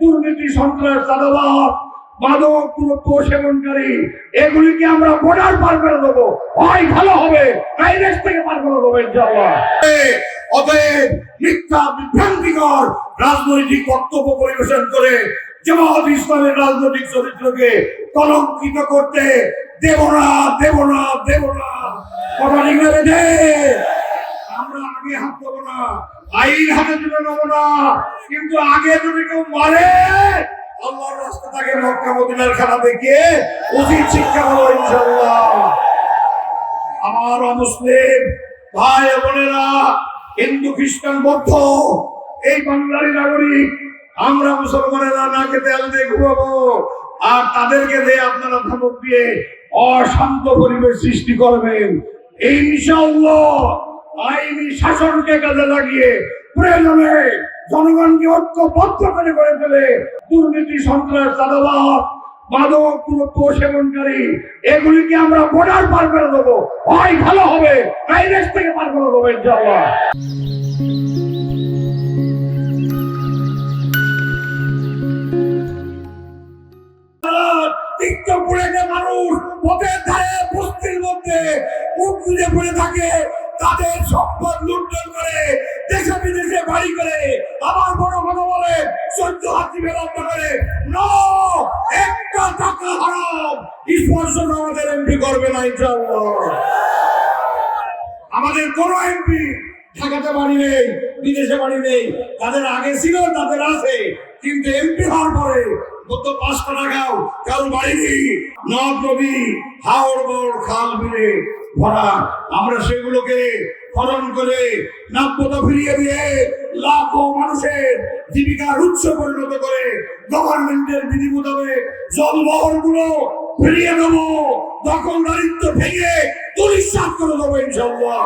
দুর্নীতি, সন্ত্রাস, চাঁদাবাজ, মাদক দ্রব্য সেবনকারী এগুলিকে আমরা বর্ডার পার করে দেবো, হয় ভালো হবে, তাই দেশ থেকে পার করে দেবো ইনশাআল্লাহ। অতএব মিথ্যা বিভ্রান্তিকর রাজনৈতিক বক্তব্য পরিবেশন করে জামাত ইসলামের রাজনৈতিক চরিত্রকে কলঙ্কিত করতে দেব না, দেব না, দেব না। কথা ঠিক না বেঁধে আমরা আগে হাত দেবো না, আইন হাতে তুলে নেবো না, কিন্তু আগে যদি কেউ মারে আল্লাহর রাস্তা তাকে মক্কা মদিনার খানা দেখিয়ে উচিত শিক্ষা দেবো ইনশাআল্লাহ। আমার অমুসলিম ভাই বোনেরা, হিন্দু, খ্রিস্টান, বৌদ্ধ, এই বাংলারই নাগরিক আমরা মুসলমানেরা নাকে তেল দিয়ে ঘুমাবো, আর তাদেরকে দিয়ে আপনারা ধমক দিয়ে অশান্ত পরিবেশ সৃষ্টি করবেন। ইনশাআল্লাহ আইনি শাসনকে কাজে লাগিয়ে প্রয়োজনে জনগণকে ঐক্যবদ্ধ করে গড়ে ফেলে দুর্নীতি, সন্ত্রাস, চাঁদাবাজ, মাদক দ্রব্য সেবনকারী এগুলিকে আমরা বর্ডার পার করে দেবো, হয় ভালো হবে, তাই দেশ থেকে পার করে দেবো ইনশাআল্লাহ। মানুষ পথের ধারে বস্তির মধ্যে মুখ খুলে পড়ে থাকে, তাদের সম্পদ লুণ্ঠন করে দেশে বিদেশে বাড়ি করে আবার বড় কথা বলে 14 হাতি বেরোন্ত করে একটা টাকা হারাম স্পর্শ আমাদের এমপি করবে না ইনশাআল্লাহ। আমাদের কোন এমপি ঢাকাতে বাড়ি নেই, বিদেশে বাড়ি নেই, তাদের আগে ছিল, তাদের আছে, কিন্তু এমপি হওয়ার পরে কত 5 টাকাও কারো বাড়ি নেই, নদ নদী হাওড় বড় খাল বিলে ভরা। আমরা সেগুলোকে খনন করে নাব্যতা ফিরিয়ে দিয়ে লাখো মানুষের জীবিকার উৎস পরিণত করে গভর্নমেন্টের বিধি মোতাবেক জলবহর গুলো ফিরিয়ে দেবো, দখলদারিত্ব ভেঙে দুরিশ্বাস করে দেবো ইনশাআল্লাহ।